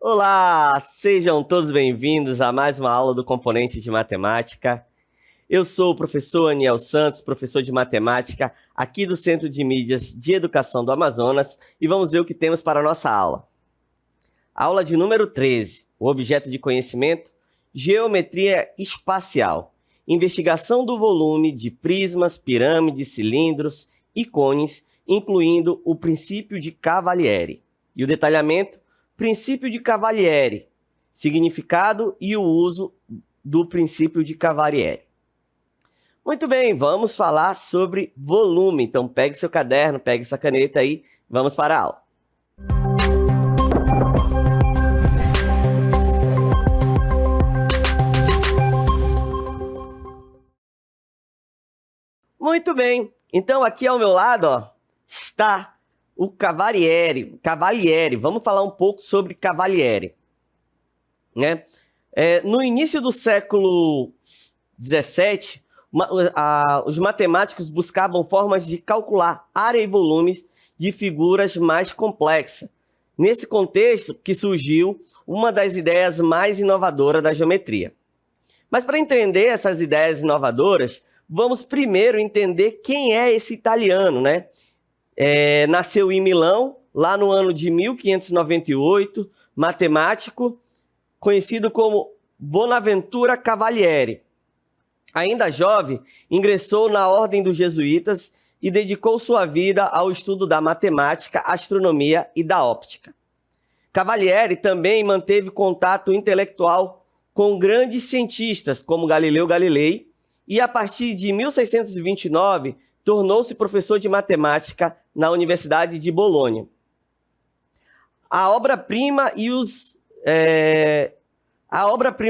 Olá, sejam todos bem-vindos a mais uma aula do Componente de Matemática. Eu sou o professor Aniel Santos, professor de matemática aqui do Centro de Mídias de Educação do Amazonas, e vamos ver o que temos para a nossa aula. Aula de número 13, o objeto de conhecimento, geometria espacial, investigação do volume de prismas, pirâmides, cilindros e cones, incluindo o princípio de Cavalieri. E o detalhamento, princípio de Cavalieri, significado e o uso do princípio de Cavalieri. Muito bem, vamos falar sobre volume. Então, pegue seu caderno, pegue sua caneta aí, vamos para a aula. Muito bem, então aqui ao meu lado está o Cavalieri. Vamos falar um pouco sobre Cavalieri. Né? No início do século XVII, os matemáticos buscavam formas de calcular área e volumes de figuras mais complexas. Nesse contexto que surgiu uma das ideias mais inovadoras da geometria. Mas para entender essas ideias inovadoras, vamos primeiro entender quem é esse italiano, né? Nasceu em Milão, lá no ano de 1598, matemático, conhecido como Bonaventura Cavalieri. Ainda jovem, ingressou na Ordem dos Jesuítas e dedicou sua vida ao estudo da matemática, astronomia e da óptica. Cavalieri também manteve contato intelectual com grandes cientistas como Galileu Galilei e, a partir de 1629, tornou-se professor de matemática na Universidade de Bolonha. A obra-prima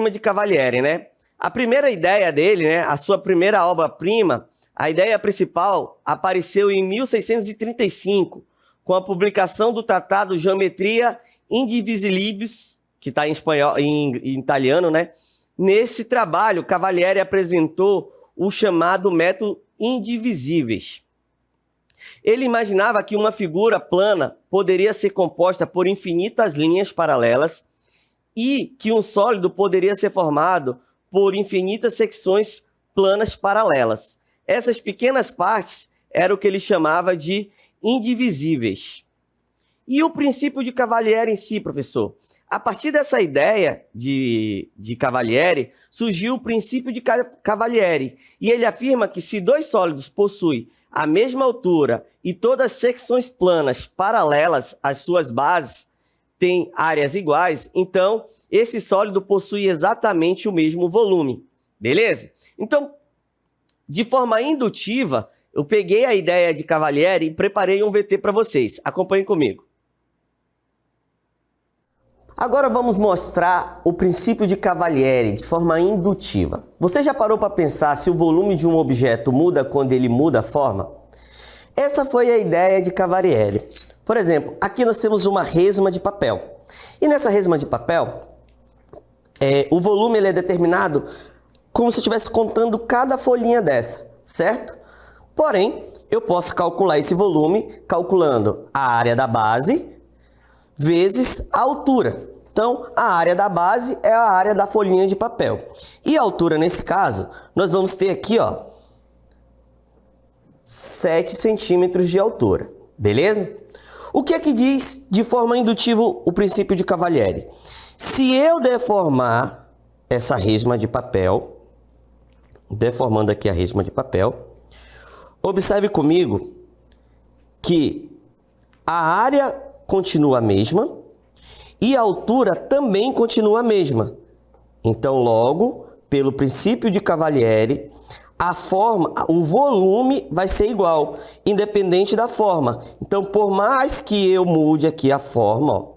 de Cavalieri, né? A primeira ideia dele, né? A sua primeira obra-prima, a ideia principal, apareceu em 1635, com a publicação do Tratado Geometria Indivisibilibus, que está em espanhol, em italiano, né? Nesse trabalho, Cavalieri apresentou o chamado método indivisíveis. Ele imaginava que uma figura plana poderia ser composta por infinitas linhas paralelas e que um sólido poderia ser formado por infinitas secções planas paralelas. Essas pequenas partes eram o que ele chamava de indivisíveis. E o princípio de Cavalieri em si, professor? A partir dessa ideia de Cavalieri, surgiu o princípio de Cavalieri. E ele afirma que se dois sólidos possuem a mesma altura e todas as secções planas paralelas às suas bases têm áreas iguais, então esse sólido possui exatamente o mesmo volume. Beleza? Então, de forma indutiva, eu peguei a ideia de Cavalieri e preparei um VT para vocês. Acompanhem comigo. Agora vamos mostrar o princípio de Cavalieri de forma indutiva. Você já parou para pensar se o volume de um objeto muda quando ele muda a forma? Essa foi a ideia de Cavalieri. Por exemplo, aqui nós temos uma resma de papel. E nessa resma de papel, o volume ele é determinado como se eu estivesse contando cada folhinha dessa, certo? Porém, eu posso calcular esse volume calculando a área da base vezes a altura. Então, a área da base é a área da folhinha de papel. E a altura, nesse caso, nós vamos ter aqui, 7 centímetros de altura. Beleza? O que é que diz de forma indutiva o princípio de Cavalieri? Se eu deformar essa resma de papel, deformando aqui a resma de papel, observe comigo que a área continua a mesma e a altura também continua a mesma. Então, logo, pelo princípio de Cavalieri, o volume vai ser igual, independente da forma. Então, por mais que eu mude aqui a forma,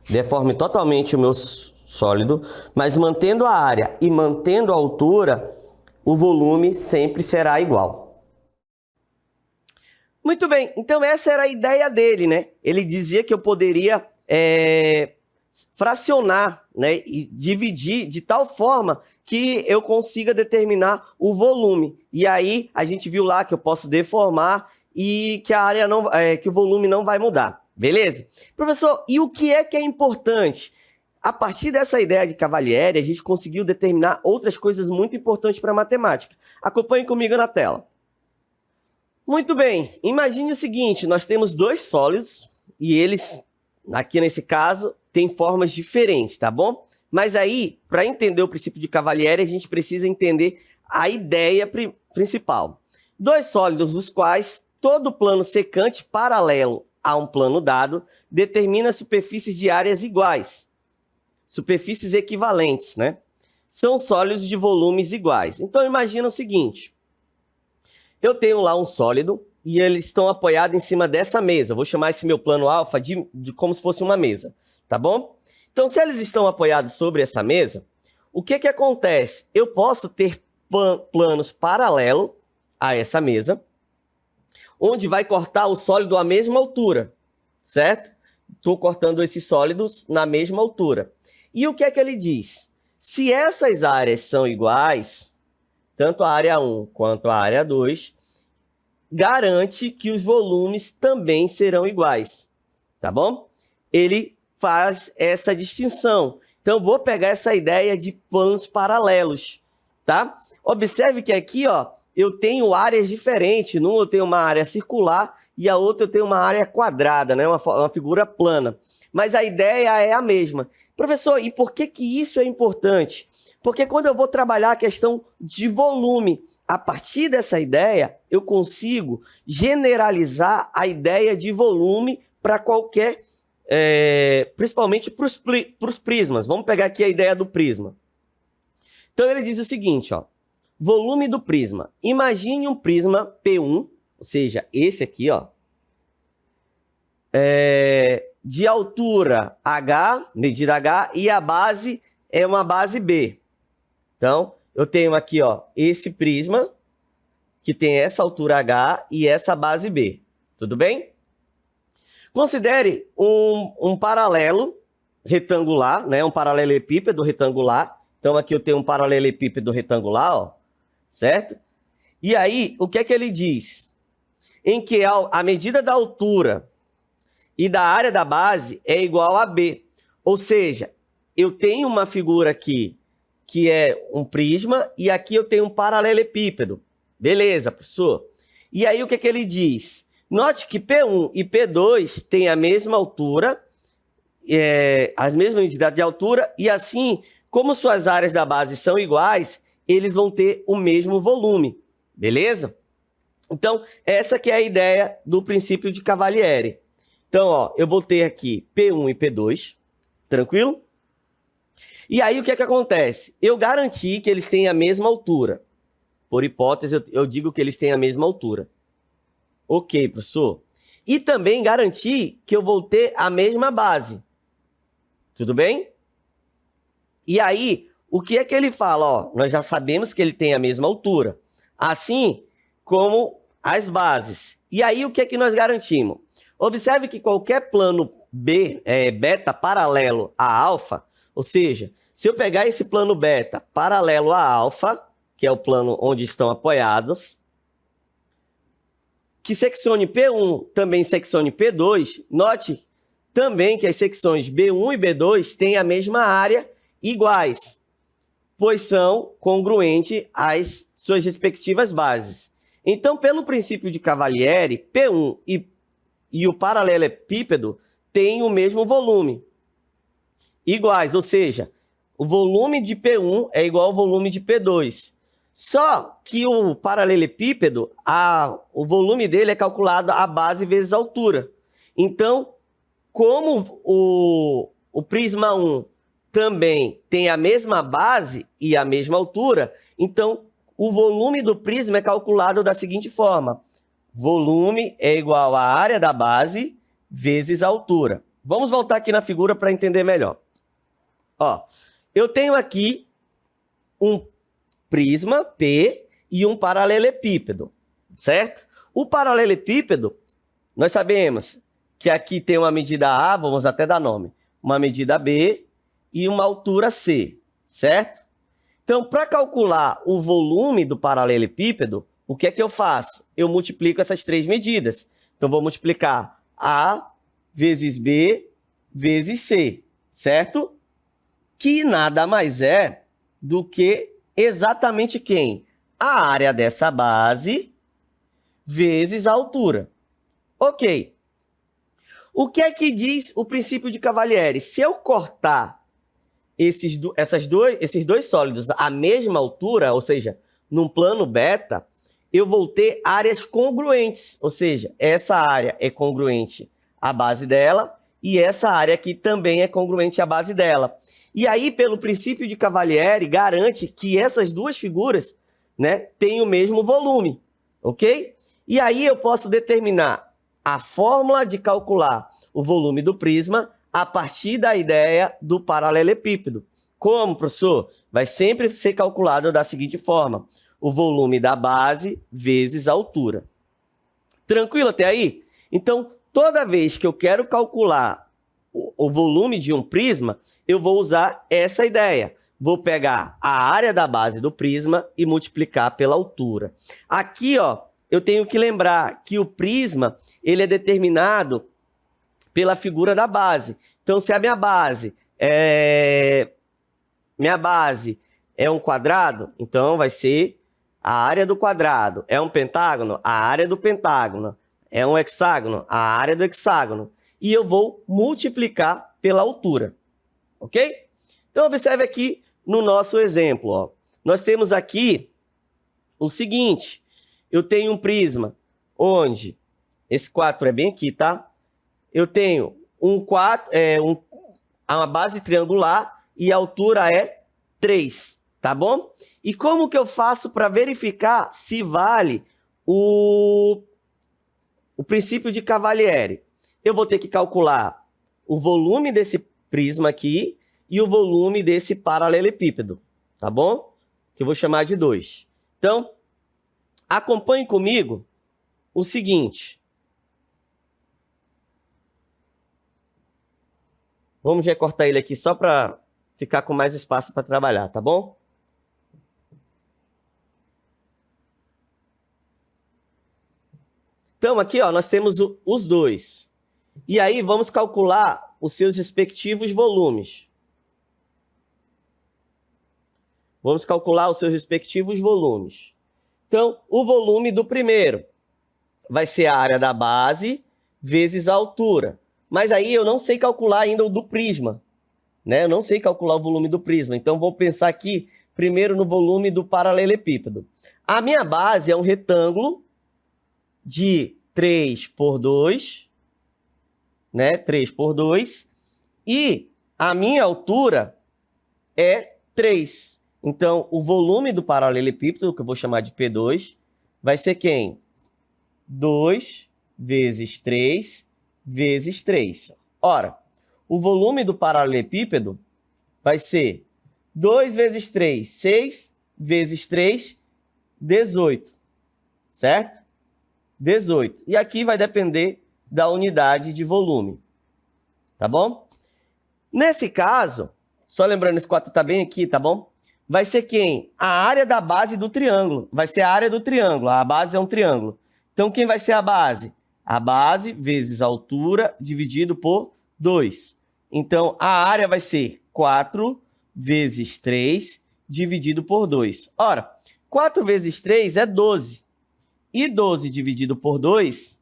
deforme totalmente o meu sólido, mas mantendo a área e mantendo a altura, o volume sempre será igual. Muito bem, então essa era a ideia dele, né? Ele dizia que eu poderia fracionar, né? E dividir de tal forma que eu consiga determinar o volume. E aí a gente viu lá que eu posso deformar e que a área não, que o volume não vai mudar. Beleza? Professor, e o que é importante? A partir dessa ideia de Cavalieri, a gente conseguiu determinar outras coisas muito importantes para a matemática. Acompanhe comigo na tela. Muito bem, imagine o seguinte, nós temos dois sólidos e eles, aqui nesse caso, têm formas diferentes, tá bom? Mas aí, para entender o princípio de Cavalieri, a gente precisa entender a ideia principal. Dois sólidos, os quais todo plano secante paralelo a um plano dado determina superfícies de áreas iguais, superfícies equivalentes, né? São sólidos de volumes iguais. Então, imagina o seguinte. Eu tenho lá um sólido e eles estão apoiados em cima dessa mesa. Vou chamar esse meu plano alfa de como se fosse uma mesa, tá bom? Então, se eles estão apoiados sobre essa mesa, o que que acontece? Eu posso ter planos paralelos a essa mesa, onde vai cortar o sólido à mesma altura, certo? Estou cortando esses sólidos na mesma altura. E o que é que ele diz? Se essas áreas são iguais, tanto a área 1 quanto a área 2, garante que os volumes também serão iguais, tá bom? Ele faz essa distinção. Então, vou pegar essa ideia de planos paralelos, tá? Observe que aqui, ó, eu tenho áreas diferentes. Num eu tenho uma área circular e a outra eu tenho uma área quadrada, né? Uma figura plana. Mas a ideia é a mesma. Professor, e por que que isso é importante? Porque quando eu vou trabalhar a questão de volume, a partir dessa ideia, eu consigo generalizar a ideia de volume para qualquer, principalmente para os prismas. Vamos pegar aqui a ideia do prisma. Então ele diz o seguinte, ó, volume do prisma. Imagine um prisma P1, ou seja, esse aqui, ó, de altura H, medida H, e a base é uma base B. Então, eu tenho aqui, ó, esse prisma, que tem essa altura H e essa base B. Tudo bem? Considere um paralelo retangular, né? Um paralelepípedo retangular. Então, aqui eu tenho um paralelepípedo retangular, ó, certo? E aí, o que é que ele diz? Em que a medida da altura e da área da base é igual a B. Ou seja, eu tenho uma figura aqui que é um prisma, e aqui eu tenho um paralelepípedo. Beleza, professor? E aí o que é que ele diz? Note que P1 e P2 têm a mesma altura, as mesmas medidas de altura, e assim, como suas áreas da base são iguais, eles vão ter o mesmo volume. Beleza? Então, essa que é a ideia do princípio de Cavalieri. Então, ó, eu vou ter aqui P1 e P2, tranquilo? E aí, o que é que acontece? Eu garanti que eles têm a mesma altura. Por hipótese, eu digo que eles têm a mesma altura. Ok, professor. E também garanti que eu vou ter a mesma base. Tudo bem? E aí, o que é que ele fala? Ó, nós já sabemos que ele tem a mesma altura. Assim como as bases. E aí, o que é que nós garantimos? Observe que qualquer plano beta paralelo a alfa, ou seja, se eu pegar esse plano beta paralelo a alfa, que é o plano onde estão apoiados, que seccione P1 também seccione P2, note também que as secções B1 e B2 têm a mesma área iguais, pois são congruentes às suas respectivas bases. Então, pelo princípio de Cavalieri, P1 e o paralelepípedo têm o mesmo volume, iguais, ou seja, o volume de P1 é igual ao volume de P2. Só que o paralelepípedo, o volume dele é calculado a base vezes a altura. Então, como o prisma 1 também tem a mesma base e a mesma altura, então o volume do prisma é calculado da seguinte forma. Volume é igual à área da base vezes a altura. Vamos voltar aqui na figura para entender melhor. Ó, eu tenho aqui um prisma P e um paralelepípedo, certo? O paralelepípedo, nós sabemos que aqui tem uma medida A, vamos até dar nome, uma medida B e uma altura C, certo? Então, para calcular o volume do paralelepípedo, o que é que eu faço? Eu multiplico essas três medidas. Então, vou multiplicar A vezes B vezes C, certo? que nada mais é do que exatamente quem? A área dessa base vezes a altura. Ok. O que é que diz o princípio de Cavalieri? Se eu cortar esses dois sólidos à mesma altura, ou seja, num plano beta, eu vou ter áreas congruentes, ou seja, essa área é congruente à base dela e essa área aqui também é congruente à base dela. E aí, pelo princípio de Cavalieri, garante que essas duas figuras, né, têm o mesmo volume, ok? E aí eu posso determinar a fórmula de calcular o volume do prisma a partir da ideia do paralelepípedo. Como, professor? Vai sempre ser calculado da seguinte forma: o volume da base vezes a altura. Tranquilo até aí? Então, toda vez que eu quero calcular o volume de um prisma, eu vou usar essa ideia. Vou pegar a área da base do prisma e multiplicar pela altura. Aqui, ó, eu tenho que lembrar que o prisma ele é determinado pela figura da base. Então, se a minha base é um quadrado, então vai ser a área do quadrado. É um pentágono? A área do pentágono. É um hexágono? A área do hexágono. E eu vou multiplicar pela altura. Ok? Então, observe aqui no nosso exemplo. Ó. Nós temos aqui o seguinte. Eu tenho um prisma onde... Esse 4 é bem aqui, tá? Eu tenho uma base triangular e a altura é 3, tá bom? E como que eu faço para verificar se vale o princípio de Cavalieri? Eu vou ter que calcular o volume desse prisma aqui e o volume desse paralelepípedo, tá bom? Que eu vou chamar de 2. Então, acompanhe comigo o seguinte. Vamos recortar ele aqui só para ficar com mais espaço para trabalhar, tá bom? Então, aqui, ó, nós temos os dois. E aí, vamos calcular os seus respectivos volumes. Vamos calcular os seus respectivos volumes. Então, o volume do primeiro vai ser a área da base vezes a altura. Mas aí eu não sei calcular ainda o do prisma, né? Eu não sei calcular o volume do prisma. Então, vou pensar aqui primeiro no volume do paralelepípedo. A minha base é um retângulo de 3 por 2, né? 3 por 2. E a minha altura é 3. Então, o volume do paralelepípedo, que eu vou chamar de P2, vai ser quem? 2 vezes 3 vezes 3. Ora, o volume do paralelepípedo vai ser 2 vezes 3, 6 vezes 3, 18. Certo? 18. E aqui vai depender da unidade de volume. Tá bom? Nesse caso, só lembrando, esse 4 está bem aqui, tá bom? Vai ser quem? A área da base do triângulo. Vai ser a área do triângulo. A base é um triângulo. Então, quem vai ser a base? A base vezes a altura dividido por 2. Então, a área vai ser 4 vezes 3 dividido por 2. Ora, 4 vezes 3 é 12. E 12 dividido por 2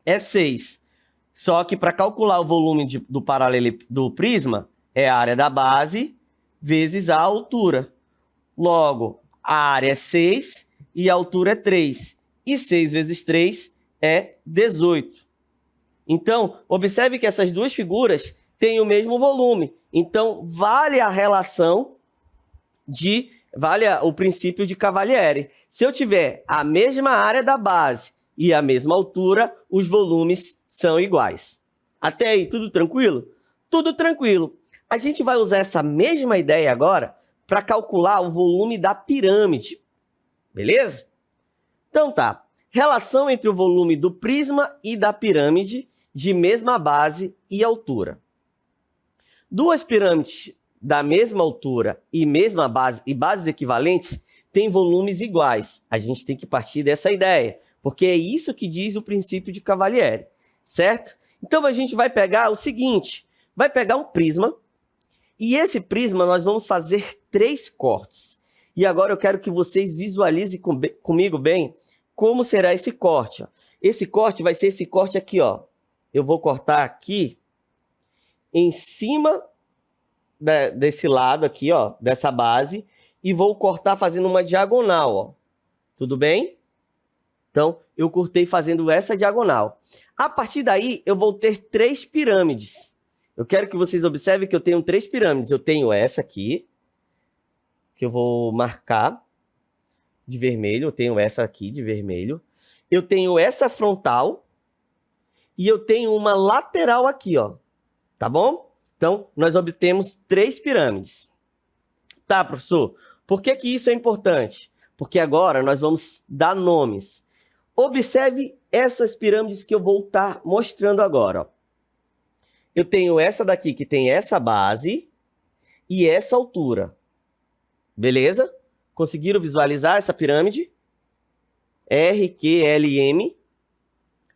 é 6. Só que para calcular o volume do prisma, é a área da base vezes a altura. Logo, a área é 6 e a altura é 3. E 6 vezes 3 é 18. Então, observe que essas duas figuras têm o mesmo volume. Então, vale a relação vale o princípio de Cavalieri. Se eu tiver a mesma área da base e a mesma altura, os volumes são iguais. Até aí, tudo tranquilo? Tudo tranquilo. A gente vai usar essa mesma ideia agora para calcular o volume da pirâmide. Beleza? Então tá. Relação entre o volume do prisma e da pirâmide de mesma base e altura. Duas pirâmides da mesma altura e mesma base e bases equivalentes têm volumes iguais. A gente tem que partir dessa ideia, porque é isso que diz o princípio de Cavalieri, certo? Então a gente vai pegar o seguinte, vai pegar um prisma E esse prisma nós vamos fazer 3 cortes. E agora eu quero que vocês visualizem comigo bem como será esse corte. Ó. Esse corte vai ser esse corte aqui, ó. Eu vou cortar aqui em cima desse lado aqui, ó, dessa base, e vou cortar fazendo uma diagonal, ó. Tudo bem? Então, eu cortei fazendo essa diagonal. A partir daí, eu vou ter 3 pirâmides. Eu quero que vocês observem que eu tenho 3 pirâmides. Eu tenho essa aqui, que eu vou marcar de vermelho. Eu tenho essa aqui de vermelho. Eu tenho essa frontal. E eu tenho uma lateral aqui, ó. Tá bom? Então, nós obtemos 3 pirâmides. Tá, professor? Por que que isso é importante? Porque agora nós vamos dar nomes. Observe essas pirâmides que eu vou estar mostrando agora. Ó. Eu tenho essa daqui que tem essa base e essa altura. Beleza? Conseguiram visualizar essa pirâmide? R, Q, L, M.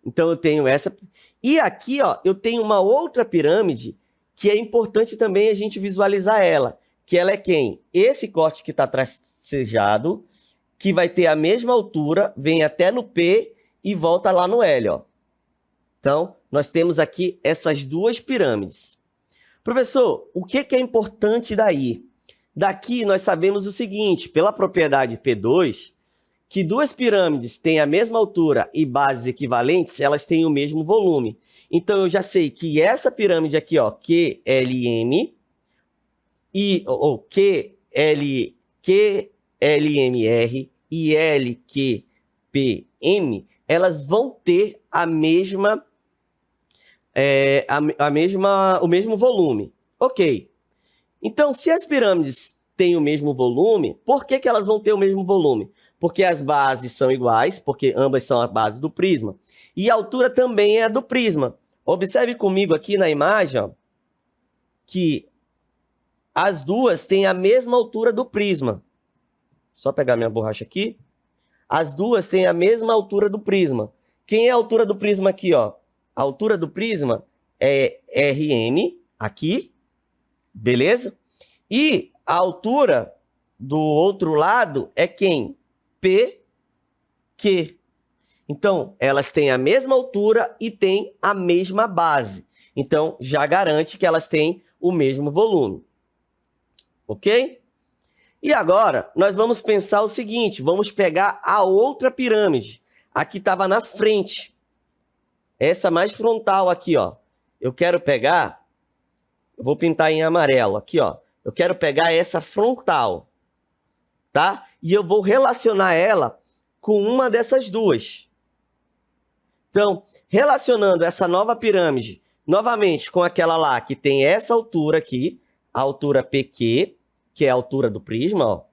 Então eu tenho essa. E aqui, ó, eu tenho uma outra pirâmide que é importante também a gente visualizar ela. Que ela é quem? Esse corte que está tracejado, que vai ter a mesma altura, vem até no P e volta lá no L, ó. Então, nós temos aqui essas 2 pirâmides. Professor, o que é importante daí? Daqui nós sabemos o seguinte, pela propriedade P2, que 2 pirâmides têm a mesma altura e bases equivalentes, elas têm o mesmo volume. Então, eu já sei que essa pirâmide aqui, ó, QLM e QLMR e LQPM, elas vão ter a mesma, o mesmo volume. Ok. Então, se as pirâmides têm o mesmo volume, por que que elas vão ter o mesmo volume? Porque as bases são iguais, porque ambas são a base do prisma. E a altura também é a do prisma. Observe comigo aqui na imagem, ó, que as duas têm a mesma altura do prisma. Só pegar minha borracha aqui. As duas têm a mesma altura do prisma. Quem é a altura do prisma aqui, ó? A altura do prisma é RM, aqui. Beleza? E a altura do outro lado é quem? PQ. Então, elas têm a mesma altura e têm a mesma base. Então, já garante que elas têm o mesmo volume. Ok? E agora, nós vamos pensar o seguinte, vamos pegar a outra pirâmide, a que estava na frente. Essa mais frontal aqui, ó. Eu quero pegar, eu vou pintar em amarelo aqui, ó. Eu quero pegar essa frontal, tá? E eu vou relacionar ela com uma dessas duas. Então, relacionando essa nova pirâmide, novamente com aquela lá que tem essa altura aqui, a altura PQ, que é a altura do prisma, ó.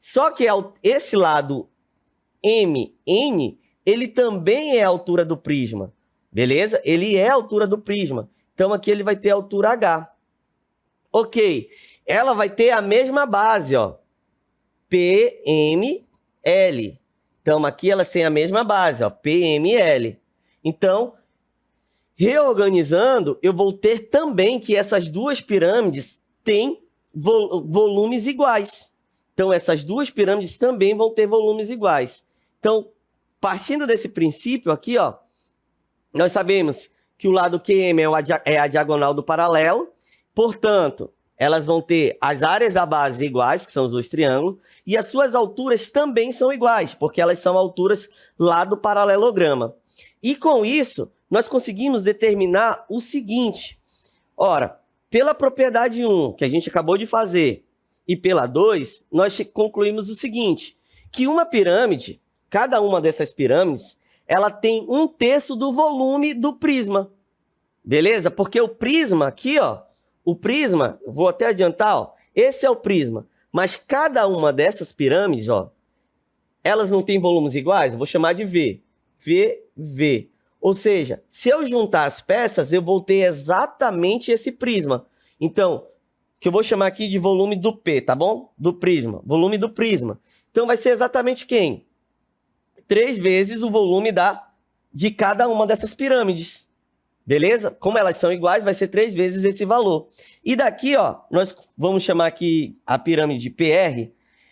Só que esse lado MN, ele também é a altura do prisma, beleza? Ele é a altura do prisma. Então, aqui ele vai ter a altura H. Ok. Ela vai ter a mesma base, ó. PML. Então, aqui elas têm a mesma base, ó. PML. Então, reorganizando, eu vou ter também que essas duas pirâmides têm volumes iguais. Então, essas duas pirâmides também vão ter volumes iguais. Então, partindo desse princípio aqui, ó, nós sabemos que o lado QM é a diagonal do paralelo, portanto, elas vão ter as áreas da base iguais, que são os dois triângulos, e as suas alturas também são iguais, porque elas são alturas lá do paralelograma. E com isso, nós conseguimos determinar o seguinte. Ora, pela propriedade 1, que a gente acabou de fazer, e pela 2, nós concluímos o seguinte, que uma pirâmide, cada uma dessas pirâmides, ela tem 1/3 do volume do prisma. Beleza? Porque o prisma aqui, ó, o prisma, vou até adiantar, ó, esse é o prisma, mas cada uma dessas pirâmides, ó, elas não têm volumes iguais? Eu vou chamar de V. V. Ou seja, se eu juntar as peças, eu vou ter exatamente esse prisma. Então, que eu vou chamar aqui de volume do P, tá bom? Do prisma. Volume do prisma. Então, vai ser exatamente quem? 3 vezes o volume de cada uma dessas pirâmides. Beleza? Como elas são iguais, vai ser 3 vezes esse valor. E daqui, ó, nós vamos chamar aqui a pirâmide de PR.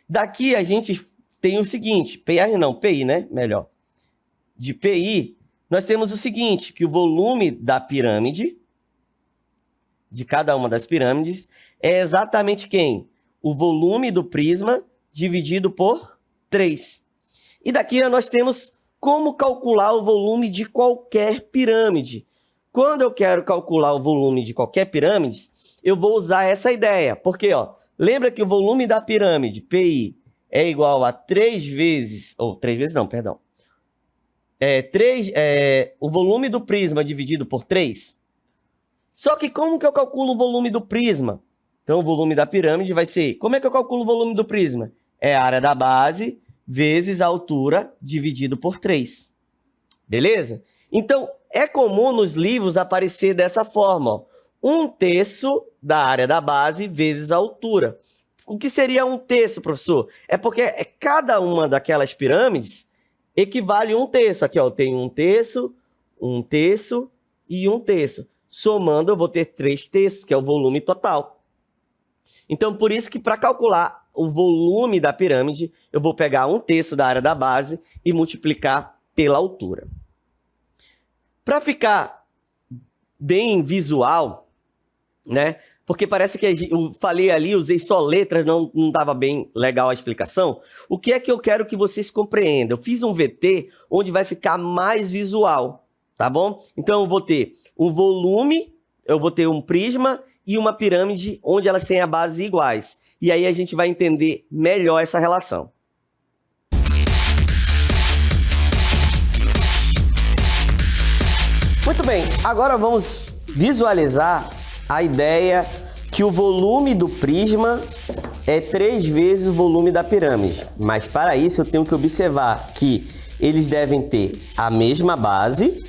Daqui a gente tem o seguinte, PR não, PI, né? Melhor. De PI, nós temos o seguinte, que o volume da pirâmide, de cada uma das pirâmides, é exatamente quem? O volume do prisma dividido por 3. E daqui nós temos como calcular o volume de qualquer pirâmide. Quando eu quero calcular o volume de qualquer pirâmide, eu vou usar essa ideia. Porque, ó, lembra que o volume da pirâmide, PI, é igual a 3 vezes... Ou 3 vezes não, perdão. O volume do prisma dividido por 3. Só que como que eu calculo o volume do prisma? Então, o volume da pirâmide vai ser... Como é que eu calculo o volume do prisma? É a área da base vezes a altura dividido por 3. Beleza? Então, é comum nos livros aparecer dessa forma, ó. 1/3 da área da base vezes a altura. O que seria 1/3, professor? É porque cada uma daquelas pirâmides equivale a 1/3. Aqui, ó, eu tenho 1/3, 1/3 e 1/3. Somando, eu vou ter 3/3, que é o volume total. Então, por isso que para calcular o volume da pirâmide, eu vou pegar 1/3 da área da base e multiplicar pela altura. Para ficar bem visual, né? Porque parece que eu falei ali, usei só letras, não estava bem legal a explicação. O que é que eu quero que vocês compreendam? Eu fiz um VT onde vai ficar mais visual, tá bom? Então, eu vou ter um volume, eu vou ter um prisma e uma pirâmide onde elas têm a base iguais. E aí a gente vai entender melhor essa relação. Muito bem, agora vamos visualizar a ideia que o volume do prisma é 3 vezes o volume da pirâmide. Mas para isso eu tenho que observar que eles devem ter a mesma base.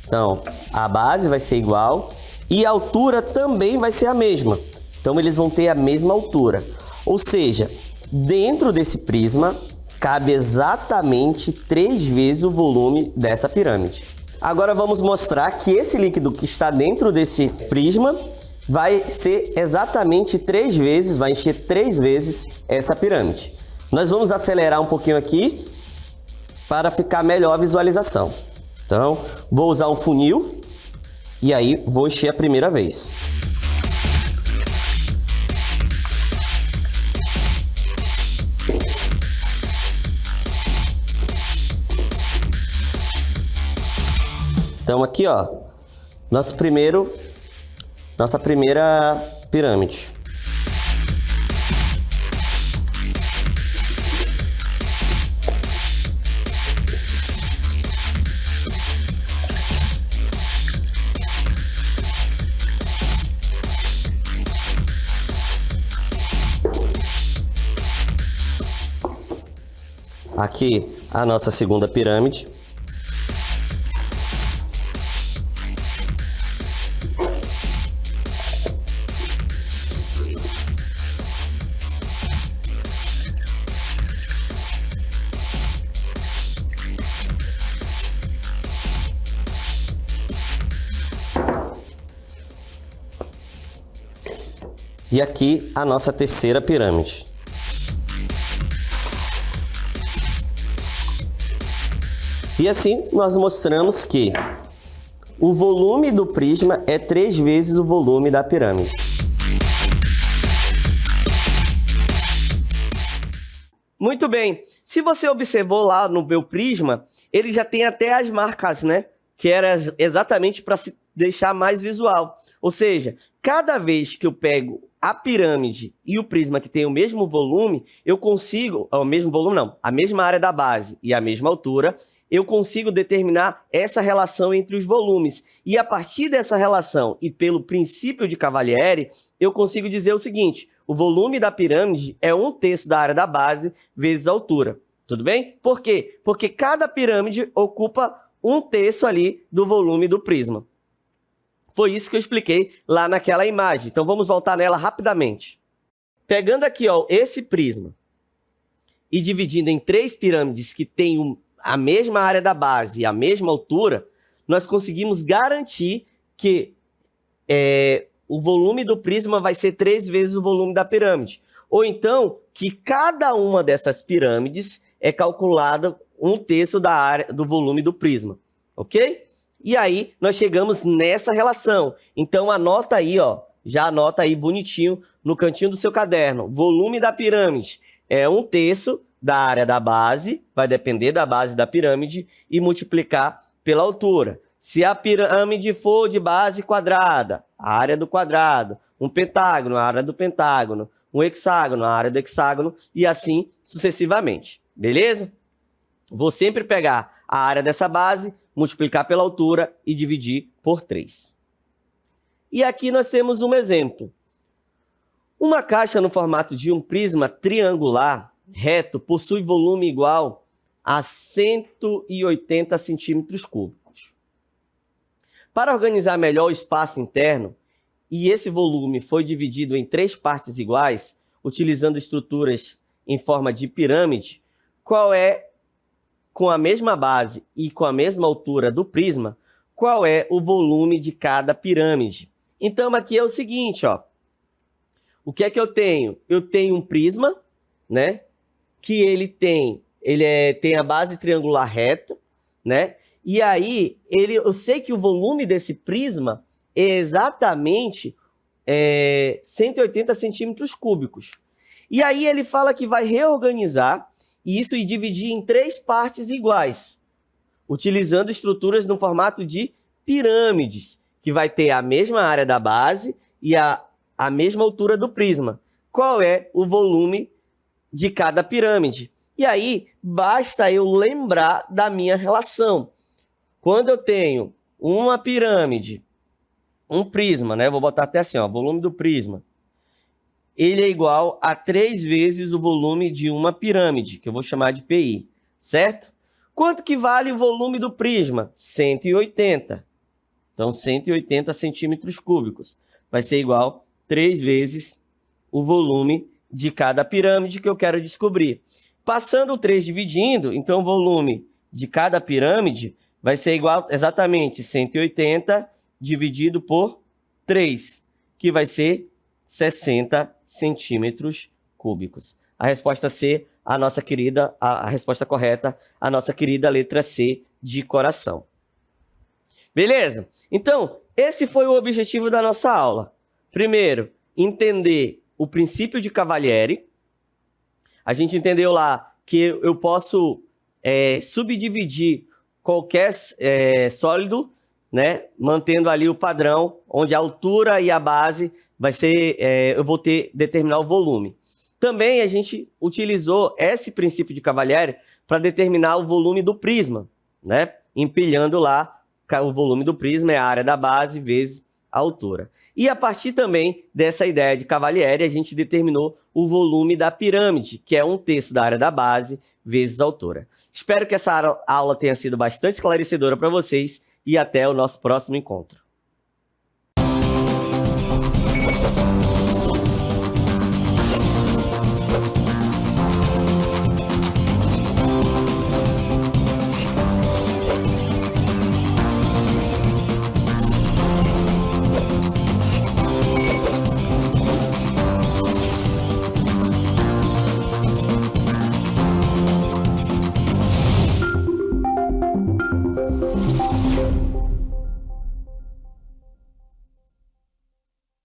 Então, a base vai ser igual e a altura também vai ser a mesma. Então, eles vão ter a mesma altura. Ou seja, dentro desse prisma, cabe exatamente 3 vezes o volume dessa pirâmide. Agora, vamos mostrar que esse líquido que está dentro desse prisma vai ser exatamente 3 vezes, vai encher 3 vezes essa pirâmide. Nós vamos acelerar um pouquinho aqui para ficar melhor a visualização. Então, vou usar um funil e aí vou encher a primeira vez. Então, aqui, ó, nossa primeira pirâmide. Aqui, a nossa segunda pirâmide. E aqui a nossa terceira pirâmide. E assim nós mostramos que o volume do prisma é 3 vezes o volume da pirâmide. Muito bem. Se você observou lá no meu prisma, ele já tem até as marcas, né? Que era exatamente para se deixar mais visual. Ou seja, cada vez que eu pego a pirâmide e o prisma que tem o mesmo volume, eu consigo, o mesmo volume não, a mesma área da base e a mesma altura, eu consigo determinar essa relação entre os volumes. E a partir dessa relação e pelo princípio de Cavalieri, eu consigo dizer o seguinte, o volume da pirâmide é 1/3 da área da base vezes a altura. Tudo bem? Por quê? Porque cada pirâmide ocupa 1/3 ali do volume do prisma. Foi isso que eu expliquei lá naquela imagem. Então, vamos voltar nela rapidamente. Pegando aqui, ó, esse prisma e dividindo em 3 pirâmides que têm a mesma área da base e a mesma altura, nós conseguimos garantir que o volume do prisma vai ser 3 vezes o volume da pirâmide. Ou então, que cada uma dessas pirâmides é calculada 1/3 da área do volume do prisma, ok? E aí, nós chegamos nessa relação. Então, anota aí, ó, já anota aí bonitinho no cantinho do seu caderno. Volume da pirâmide é 1/3 da área da base, vai depender da base da pirâmide, e multiplicar pela altura. Se a pirâmide for de base quadrada, a área do quadrado, um pentágono, a área do pentágono, um hexágono, a área do hexágono, e assim sucessivamente, beleza? Vou sempre pegar a área dessa base, multiplicar pela altura e dividir por 3. E aqui nós temos um exemplo. Uma caixa no formato de um prisma triangular reto possui volume igual a 180 centímetros cúbicos. Para organizar melhor o espaço interno, e esse volume foi dividido em 3 partes iguais, utilizando estruturas em forma de pirâmide, com a mesma base e com a mesma altura do prisma, qual é o volume de cada pirâmide? Então, aqui é o seguinte, ó. O que é que eu tenho? Eu tenho um prisma, né? Que ele tem a base triangular reta, né? E aí, eu sei que o volume desse prisma é exatamente 180 centímetros cúbicos. E aí ele fala que vai reorganizar isso e dividir em 3 partes iguais, utilizando estruturas no formato de pirâmides, que vai ter a mesma área da base e a mesma altura do prisma. Qual é o volume de cada pirâmide? E aí, basta eu lembrar da minha relação. Quando eu tenho uma pirâmide, um prisma, né? Vou botar até assim, ó, volume do prisma. Ele é igual a 3 vezes o volume de uma pirâmide, que eu vou chamar de PI, certo? Quanto que vale o volume do prisma? 180. Então, 180 centímetros cúbicos. Vai ser igual 3 vezes o volume de cada pirâmide que eu quero descobrir. Passando o 3 dividindo, então o volume de cada pirâmide vai ser igual exatamente 180 dividido por 3, que vai ser 60 centímetros cúbicos. A resposta C, a resposta correta, a nossa querida letra C de coração. Beleza? Então, esse foi o objetivo da nossa aula. Primeiro, entender o princípio de Cavalieri. A gente entendeu lá que eu posso subdividir qualquer sólido, né, mantendo ali o padrão, onde a altura e a base vai ser, eu vou determinar o volume. Também a gente utilizou esse princípio de Cavalieri para determinar o volume do prisma, né, empilhando lá o volume do prisma é a área da base vezes a altura. E a partir também dessa ideia de Cavalieri, a gente determinou o volume da pirâmide, que é 1/3 da área da base vezes a altura. Espero que essa aula tenha sido bastante esclarecedora para vocês e até o nosso próximo encontro.